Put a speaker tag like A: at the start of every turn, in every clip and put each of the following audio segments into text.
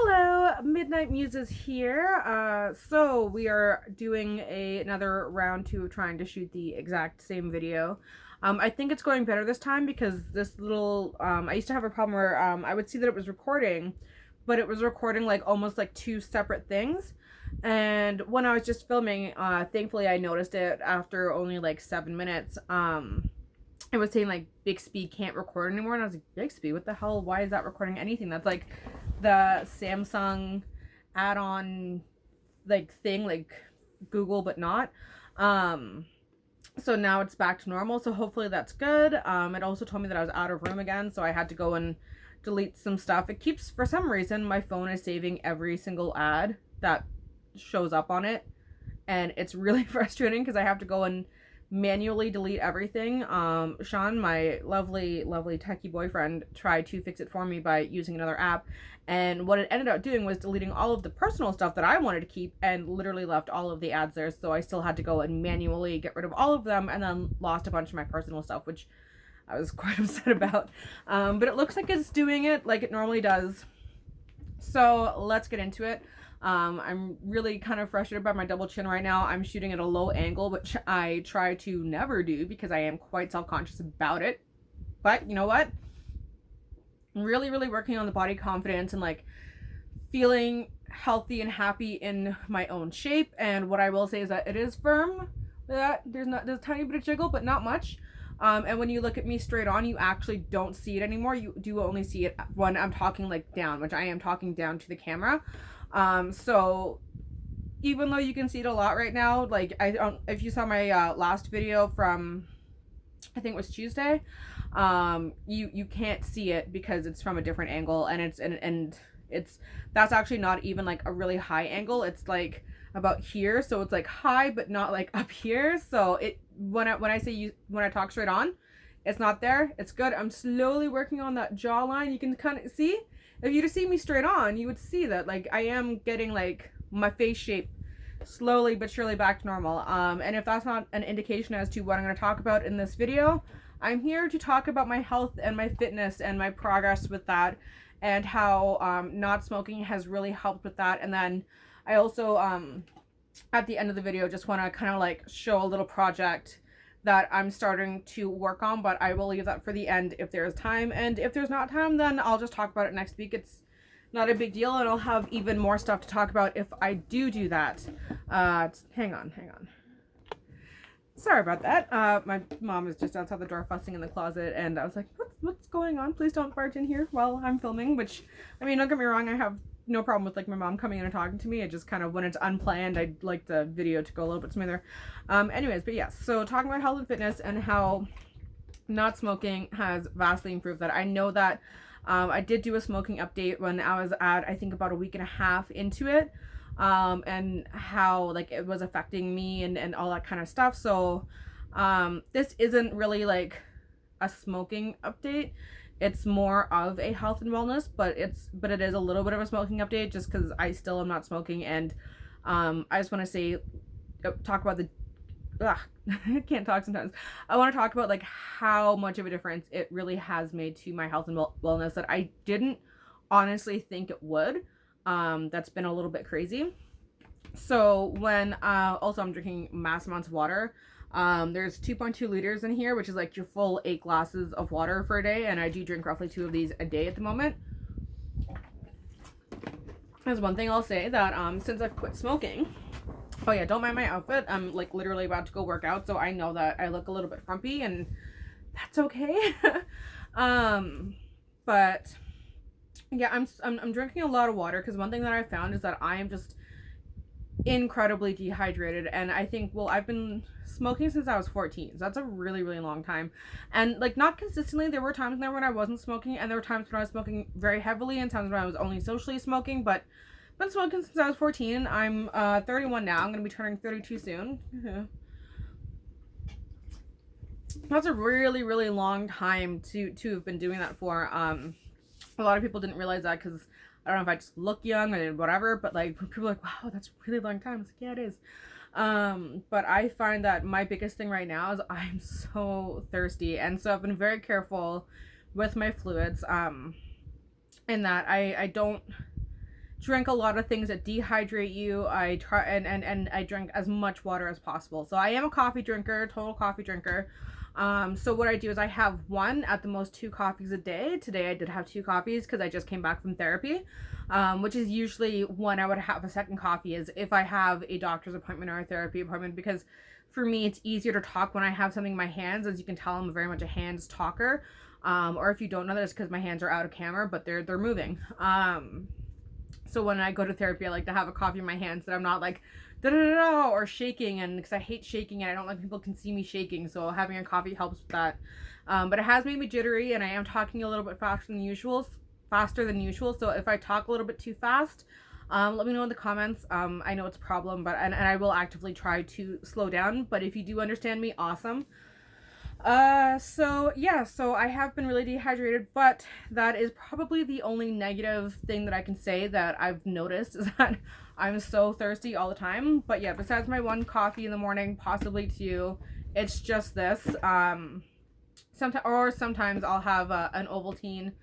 A: Hello, Midnight Muses here. So we are doing another round two of trying to shoot the exact same video. I think it's going better this time because this little, I used to have a problem where I would see that it was recording, but it was recording like almost like two separate things. And when I was just filming, thankfully I noticed it after only like 7 minutes. It was saying like Bixby can't record anymore, and I was like, Bixby, what the hell? Why is that recording anything? That's like the Samsung add-on like thing, like Google, but not. Um, so now it's back to normal. So hopefully that's good. It also told me that I was out of room again, so I had to go and delete some stuff. It keeps, for some reason, my phone is saving every single ad that shows up on it, and it's really frustrating because I have to go and manually delete everything. Sean, my lovely techie boyfriend, tried to fix it for me by using another app, and what it ended up doing was deleting all of the personal stuff that I wanted to keep and literally left all of the ads there. So I still had to go and manually get rid of all of them, and then lost a bunch of my personal stuff, which I was quite upset about. But it looks like it's doing it like it normally does. So let's get into it. I'm really kind of frustrated by my double chin right now. I'm shooting at a low angle, which I try to never do because I am quite self-conscious about it. But you know what? I'm really working on the body confidence and like feeling healthy and happy in my own shape. And what I will say is that it is firm. That there's a tiny bit of jiggle, but not much. And when you look at me straight on, you actually don't see it anymore. You do only see it when I'm talking like down, which I am talking down to the camera. So even though you can see it a lot right now, like I don't, if you saw my last video from, I think it was Tuesday, you can't see it because it's from a different angle, and it's that's actually not even like a really high angle. It's like about here, so it's like high but not like up here. So it when I talk straight on, it's not there. It's good. I'm slowly working on that jawline. You can kind of see, if you just see me straight on, you would see that like I am getting like my face shape slowly but surely back to normal. And if that's not an indication as to what I'm going to talk about in this video, I'm here to talk about my health and my fitness and my progress with that, and how not smoking has really helped with that. And then I also at the end of the video just want to kind of like show a little project that I'm starting to work on, but I will leave that for the end if there's time. And if there's not time, then I'll just talk about it next week. It's not a big deal, and I'll have even more stuff to talk about if I do that. Hang on. Sorry about that. My mom is just outside the door fussing in the closet, and I was like, what's going on? Please don't barge in here while I'm filming, which, I mean, don't get me wrong, I have no problem with like my mom coming in and talking to me. It just kind of, when it's unplanned, I'd like the video to go a little bit smoother. Anyways, but yes, so talking about health and fitness and how not smoking has vastly improved that. I know that I did do a smoking update when I was at, I think, about a week and a half into it, and how like it was affecting me and all that kind of stuff. So this isn't really like a smoking update. It's more of a health and wellness, but it is a little bit of a smoking update just because I still am not smoking. And I just want to say, talk about the I can't talk sometimes. I want to talk about like how much of a difference it really has made to my health and wellness that I didn't honestly think it would. That's been a little bit crazy. So when also I'm drinking mass amounts of water. There's 2.2 liters in here, which is like your full 8 glasses of water for a day, and I do drink roughly 2 of these a day at the moment. There's one thing I'll say that since I've quit smoking, oh yeah, don't mind my outfit. I'm like literally about to go work out, so I know that I look a little bit frumpy, and that's okay. But yeah, I'm drinking a lot of water because one thing that I found is that I am just incredibly dehydrated. And I think, well, I've been smoking since I was 14, so that's a really long time, and like not consistently. There were times there when I wasn't smoking, and there were times when I was smoking very heavily, and times when I was only socially smoking. But I've been smoking since I was 14. I'm 31 now. I'm gonna be turning 32 soon. That's a really long time to have been doing that for. A lot of people didn't realize that because I don't know if I just look young or whatever, but like people are like, wow, that's a really long time. It's like, yeah, it is. But I find that my biggest thing right now is I'm so thirsty, and so I've been very careful with my fluids, in that I don't drink a lot of things that dehydrate you. I try and I drink as much water as possible. So I am a coffee drinker, total coffee drinker. So what I do is I have one, at the most 2 coffees a day. Today I did have 2 coffees because I just came back from therapy, which is usually when I would have a second coffee, is if I have a doctor's appointment or a therapy appointment, because for me it's easier to talk when I have something in my hands. As you can tell, I'm very much a hands talker. Or if you don't know that, it's because my hands are out of camera, but they're moving. So when I go to therapy, I like to have a coffee in my hands that I'm not like da da da or shaking, and because I hate shaking and I don't like people can see me shaking, so having a coffee helps with that. But it has made me jittery, and I am talking a little bit faster than usual. So if I talk a little bit too fast, let me know in the comments. I know it's a problem, but and I will actively try to slow down. But if you do understand me, awesome. So yeah, so I have been really dehydrated, but that is probably the only negative thing that I can say that I've noticed, is that I'm so thirsty all the time. But yeah, besides my 1 coffee in the morning, possibly 2, it's just this. Sometimes I'll have an Ovaltine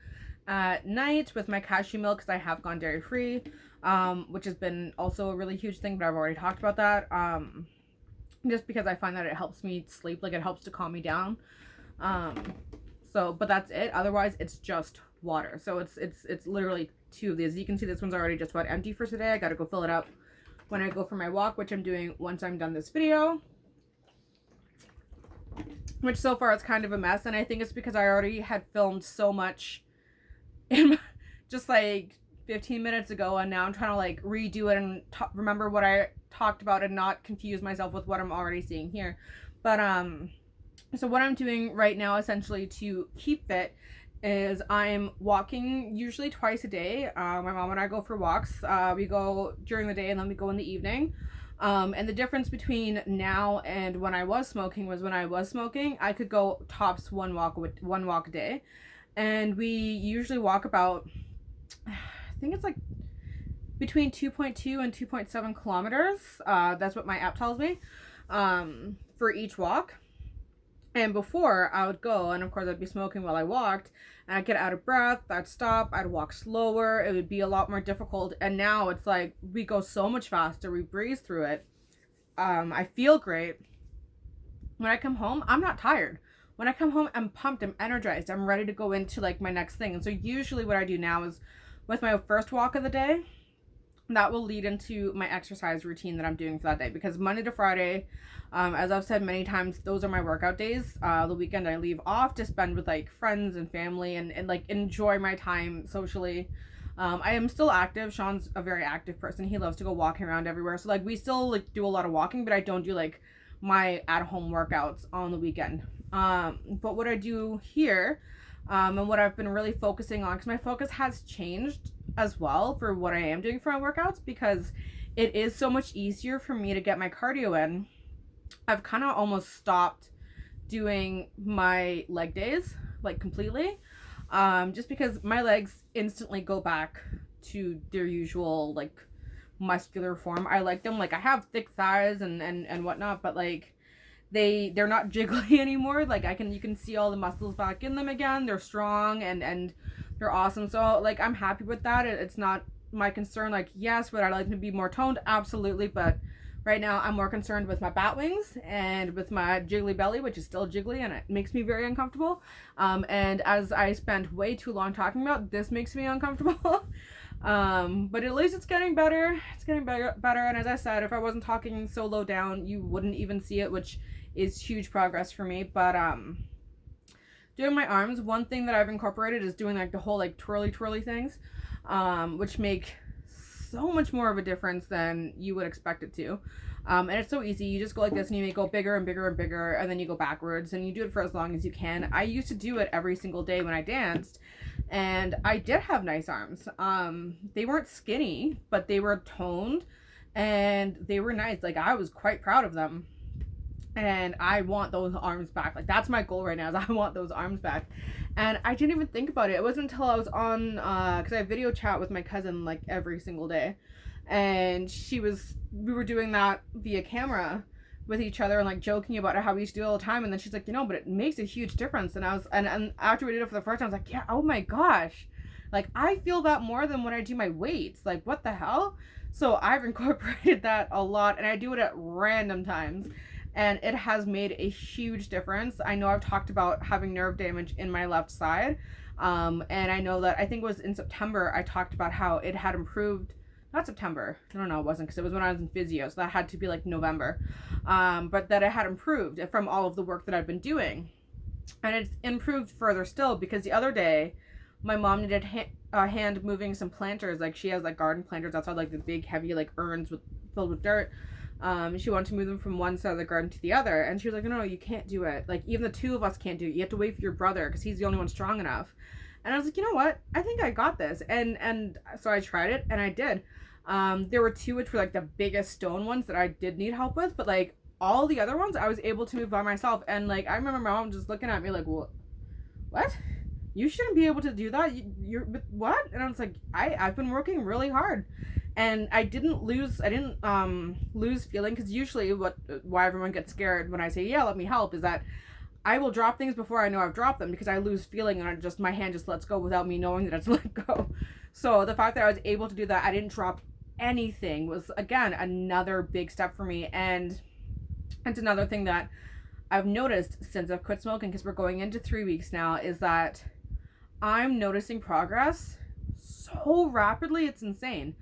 A: at night with my cashew milk, because I have gone dairy free, which has been also a really huge thing, but I've already talked about that. Just because I find that it helps me sleep, like it helps to calm me down. But that's it. Otherwise it's just water. So it's literally 2 of these. You can see this one's already just about empty for today. I gotta go fill it up when I go for my walk, which I'm doing once I'm done this video, which so far it's kind of a mess. And I think it's because I already had filmed so much in just like 15 minutes ago, and now I'm trying to like redo it and remember what I talked about and not confuse myself with what I'm already seeing here. But so what I'm doing right now, essentially, to keep fit, is I'm walking usually twice a day. My mom and I go for walks. We go during the day and then we go in the evening. And the difference between now and when I was smoking was, when I was smoking, I could go tops one walk a day, and we usually walk about, I think it's like between 2.2 and 2.7 kilometers. That's what my app tells me, for each walk. And before, I would go, and of course I'd be smoking while I walked, and I'd get out of breath, I'd stop, I'd walk slower, it would be a lot more difficult. And now it's like we go so much faster, we breeze through it. I feel great. When I come home, I'm not tired. When I come home, I'm pumped, I'm energized, I'm ready to go into like my next thing. And so usually what I do now is, with my first walk of the day, that will lead into my exercise routine that I'm doing for that day, because Monday to Friday, as I've said many times, those are my workout days. The weekend I leave off to spend with like friends and family, and like enjoy my time socially. I am still active. Sean's a very active person. He loves to go walking around everywhere. So like we still like do a lot of walking, but I don't do like my at-home workouts on the weekend. But what I do here, and what I've been really focusing on, because my focus has changed as well for what I am doing for my workouts, because it is so much easier for me to get my cardio in. I've kind of almost stopped doing my leg days like completely, just because my legs instantly go back to their usual like muscular form. I like them, like I have thick thighs and whatnot, but like they're not jiggly anymore. Like you can see all the muscles back in them again. They're strong and they're awesome. So like I'm happy with that. It's not my concern. Like, yes, would I like to be more toned? Absolutely. But right now I'm more concerned with my bat wings and with my jiggly belly, which is still jiggly, and it makes me very uncomfortable. And as I spent way too long talking about, this makes me uncomfortable. But at least it's getting better. It's getting better. And as I said, if I wasn't talking so low down, you wouldn't even see it, which is huge progress for me. But doing my arms, one thing that I've incorporated is doing like the whole like twirly things, which make so much more of a difference than you would expect it to. And it's so easy. You just go like this and you may go bigger and bigger and bigger, and then you go backwards, and you do it for as long as you can. I used to do it every single day when I danced, and I did have nice arms. They weren't skinny, but they were toned and they were nice. Like I was quite proud of them. And I want those arms back. Like that's my goal right now, is I want those arms back. And I didn't even think about it. It wasn't until I was on, because I video chat with my cousin like every single day. And we were doing that via camera with each other and like joking about how we used to do it all the time. And then she's like, but it makes a huge difference. And and after we did it for the first time, I was like, yeah, oh my gosh. Like, I feel that more than when I do my weights. Like, what the hell? So I've incorporated that a lot, and I do it at random times, and it has made a huge difference. I know I've talked about having nerve damage in my left side, and I know that, I think it was in September, I talked about how it had improved. Not September, I don't know, it wasn't, because it was when I was in physio, so that had to be like November, but that it had improved from all of the work that I've been doing. And it's improved further still, because the other day my mom needed hand moving some planters. Like, she has like garden planters outside, like the big heavy like urns filled with dirt. She wanted to move them from one side of the garden to the other, and she was like, no, you can't do it. Like, even the two of us can't do it. You have to wait for your brother, because he's the only one strong enough. And I was like, you know what, I think I got this. And so I tried it, and I did. There were two which were like the biggest stone ones that I did need help with, but like all the other ones I was able to move by myself. And like, I remember my mom just looking at me like, what? You shouldn't be able to do that. You're what? And I was like, I've been working really hard, and I didn't lose feeling, because usually why everyone gets scared when I say, yeah, let me help, is that I will drop things before I know I've dropped them, because I lose feeling, and my hand just lets go without me knowing that it's let go. So the fact that I was able to do that, I didn't drop anything, was again another big step for me. And it's another thing that I've noticed since I've quit smoking, because we're going into 3 weeks now, is that I'm noticing progress so rapidly, it's insane.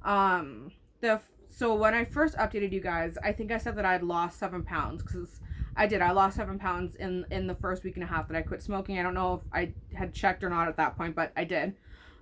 A: So when I first updated you guys, I think I said that I had lost 7 pounds, because I did. I lost 7 pounds in the first week and a half that I quit smoking. I don't know if I had checked or not at that point, but I did.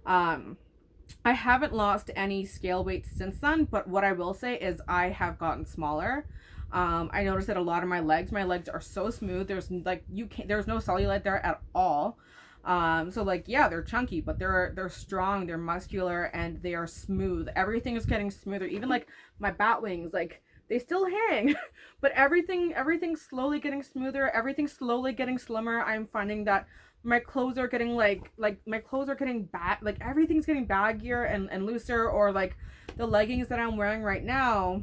A: I haven't lost any scale weight since then, but what I will say is I have gotten smaller. I noticed that a lot of my legs are so smooth. There's like, there's no cellulite there at all. So like, yeah, they're chunky, but they're strong, they're muscular, and they are smooth. Everything is getting smoother. Even like my bat wings, like, they still hang, but everything's slowly getting smoother. Everything's slowly getting slimmer. I'm finding that my clothes are getting like my clothes are getting like everything's getting baggier and looser, or like the leggings that I'm wearing right now,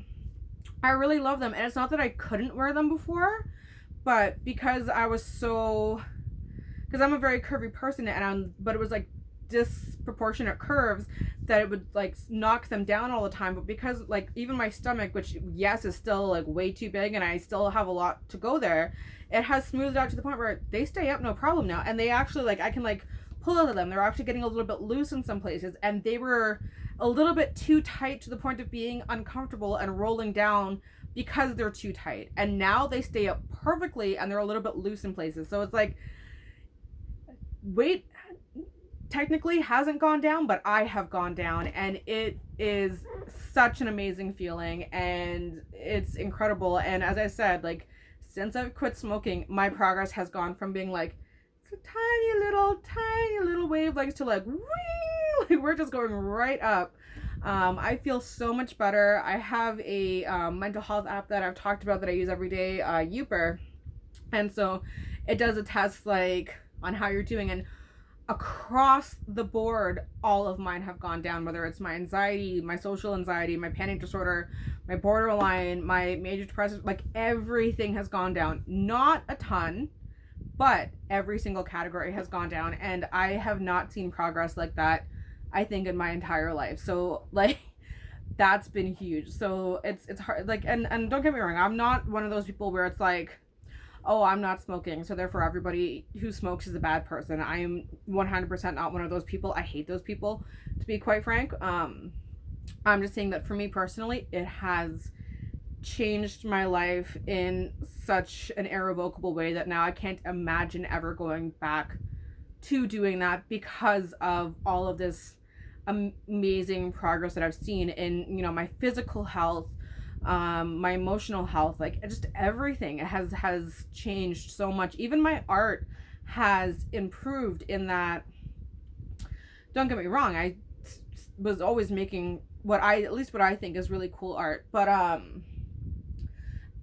A: I really love them. And it's not that I couldn't wear them before, but because I'm a very curvy person, but it was like disproportionate curves that it would like knock them down all the time. But because like even my stomach, which yes is still like way too big and I still have a lot to go there, it has smoothed out to the point where they stay up no problem now. And they actually, like, I can like pull out of them. They're actually getting a little bit loose in some places, and they were a little bit too tight to the point of being uncomfortable and rolling down because they're too tight. And now they stay up perfectly, and they're a little bit loose in places. So it's like, weight technically hasn't gone down, but I have gone down, and it is such an amazing feeling, and it's incredible. And as I said, like, since I've quit smoking, my progress has gone from being like a tiny little wavelengths to like, whee, like we're just going right up. I feel so much better. I have a mental health app that I've talked about that I use every day, Youper, and so it does a test like on how you're doing, and across the board all of mine have gone down, whether it's my anxiety, my social anxiety, my panic disorder, my borderline, my major depressive, like everything has gone down. Not a ton, but every single category has gone down, and I have not seen progress like that, I think, in my entire life. So like, that's been huge. So it's hard, like, and don't get me wrong, I'm not one of those people where it's like, oh, I'm not smoking, so therefore everybody who smokes is a bad person. I am 100% not one of those people. I hate those people, to be quite frank. I'm just saying that for me personally, it has changed my life in such an irrevocable way that now I can't imagine ever going back to doing that, because of all of this amazing progress that I've seen in, you know, my physical health, my emotional health, like just everything has changed so much. Even my art has improved in that. Don't get me wrong, I was always making what I think is really cool art, but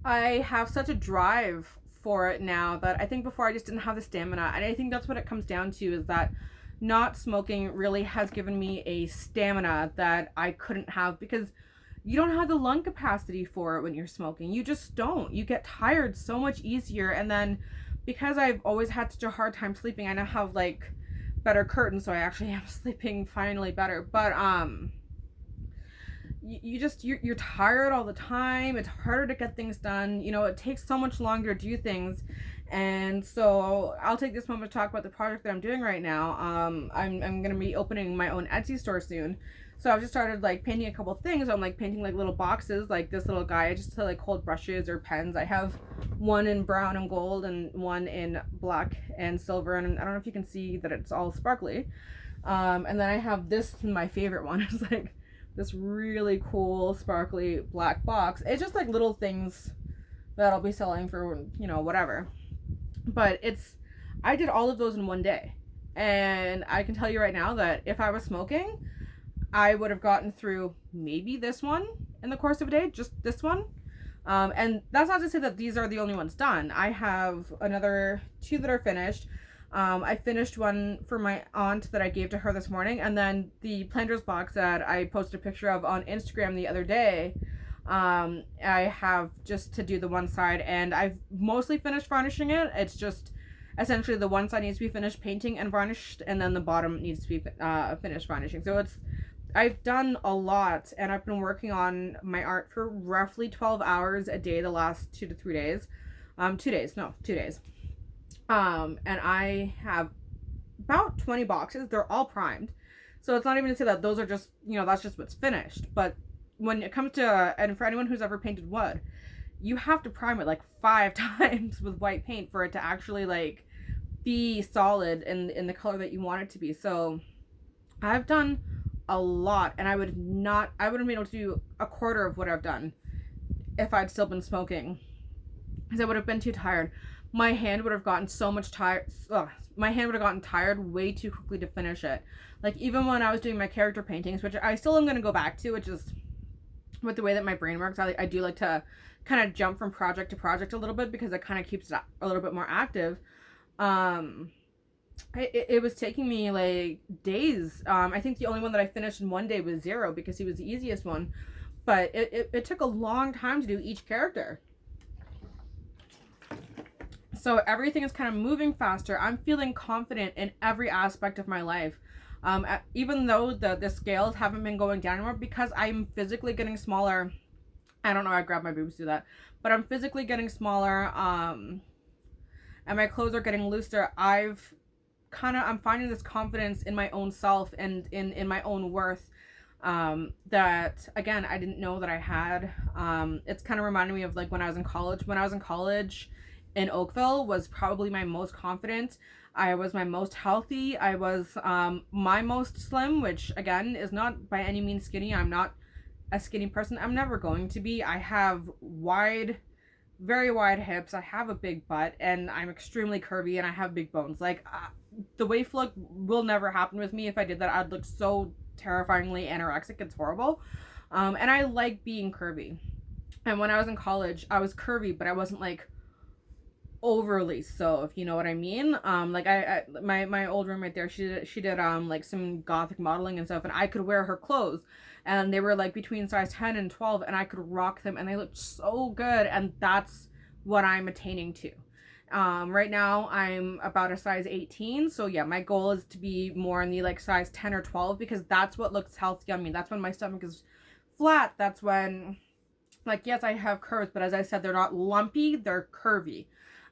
A: I have such a drive for it now that I think before I just didn't have the stamina. And I think that's what it comes down to, is that not smoking really has given me a stamina that I couldn't have, because you don't have the lung capacity for it when you're smoking. You just don't. You get tired so much easier. And then because I've always had such a hard time sleeping, I now have like better curtains, so I actually am sleeping finally better. But you're tired all the time. It's harder to get things done. You know, it takes so much longer to do things. And so I'll take this moment to talk about the project that I'm doing right now. I'm going to be opening my own Etsy store soon. So I've just started like painting a couple things. I'm like painting like little boxes, like this little guy, just to like hold brushes or pens. I have one in brown and gold and one in black and silver. And I don't know if you can see that it's all sparkly. And then I have this, my favorite one. It's like this really cool sparkly black box. It's just like little things that I'll be selling for, you know, whatever. But I did all of those in one day. And I can tell you right now that if I was smoking, I would have gotten through maybe this one in the course of a day, just this one. And that's not to say that these are the only ones done. I have another 2 that are finished. I finished one for my aunt that I gave to her this morning, and then the Planters box that I posted a picture of on Instagram the other day, I have just to do the one side, and I've mostly finished varnishing it. It's just essentially the one side needs to be finished painting and varnished, and then the bottom needs to be finished varnishing. So I've done a lot, and I've been working on my art for roughly 12 hours a day the last 2 to 3 days. 2 days. And I have about 20 boxes. They're all primed. So it's not even to say that those are just, you know, that's just what's finished. But when it comes to, and for anyone who's ever painted wood, you have to prime it like 5 times with white paint for it to actually like be solid in the color that you want it to be. So I've done a lot, and I wouldn't have been able to do a quarter of what I've done if I'd still been smoking, because I would have been too tired. My hand would have gotten so much tired. My hand would have gotten tired way too quickly to finish it. Like even when I was doing my character paintings, which I still am going to go back to, which is with the way that my brain works. I do like to kind of jump from project to project a little bit, because it kind of keeps it a little bit more active. It was taking me like days. I think the only one that I finished in one day was Zero, because he was the easiest one. But it took a long time to do each character. So everything is kind of moving faster. I'm feeling confident in every aspect of my life. Even though the scales haven't been going down anymore, because I'm physically getting smaller. I don't know, I grabbed my boobs to do that. But I'm physically getting smaller. And my clothes are getting looser. I'm finding this confidence in my own self and in my own worth. That again, I didn't know that I had. It's kind of reminding me of like when I was in college. When I was in college in Oakville was probably my most confident. I was my most healthy. I was my most slim, which again is not by any means skinny. I'm not a skinny person. I'm never going to be. I have very wide hips. I have a big butt, and I'm extremely curvy, and I have big bones. Like the waif look will never happen with me. If I did that, I'd look so terrifyingly anorexic. It's horrible. And I like being curvy. And when I was in college, I was curvy, but I wasn't like overly so, if you know what I mean. Like my old roommate there, she did like some gothic modeling and stuff, and I could wear her clothes, and they were like between size 10 and 12, and I could rock them, and they looked so good. And that's what I'm attaining to. Right now I'm about a size 18, so yeah, my goal is to be more in the like size 10 or 12, because that's what looks healthy on me. That's when my stomach is flat. That's when, like, yes, I have curves, but as I said, they're not lumpy, they're curvy.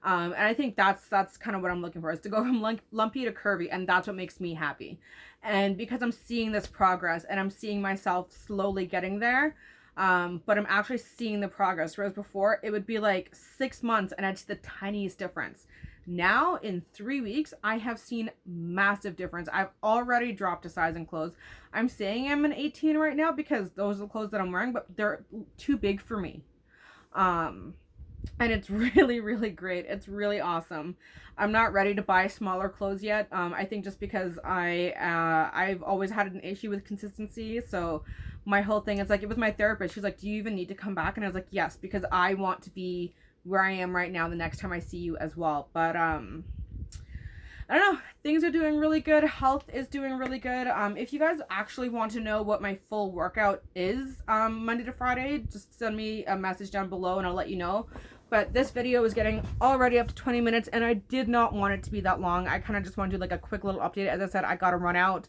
A: And I think that's kind of what I'm looking for, is to go from lumpy to curvy, and that's what makes me happy. And because I'm seeing this progress, and I'm seeing myself slowly getting there, but I'm actually seeing the progress, whereas before it would be like 6 months and I'd see the tiniest difference. Now in 3 weeks I have seen massive difference. I've already dropped a size in clothes. I'm saying I'm an 18 right now because those are the clothes that I'm wearing, but they're too big for me. And it's really, really great. It's really awesome. I'm not ready to buy smaller clothes yet. I think just because I've always had an issue with consistency. So my whole thing is like, with my therapist, she's like, do you even need to come back? And I was like, yes, because I want to be where I am right now the next time I see you as well. But I don't know, things are doing really good. Health is doing really good. If you guys actually want to know what my full workout is Monday to Friday, just send me a message down below and I'll let you know. but this video is getting already up to 20 minutes and I did not want it to be that long. I kind of just want to do like a quick little update. As I said, I gotta run out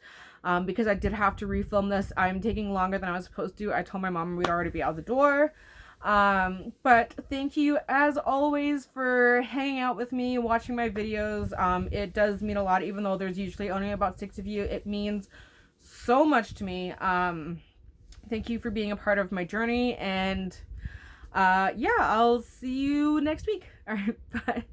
A: because I did have to refilm this. I'm taking longer than I was supposed to. I told my mom we'd already be out the door. But thank you as always for hanging out with me, watching my videos. It does mean a lot, even though there's usually only about 6 of you. It means so much to me. Thank you for being a part of my journey, and yeah, I'll see you next week. All right, bye.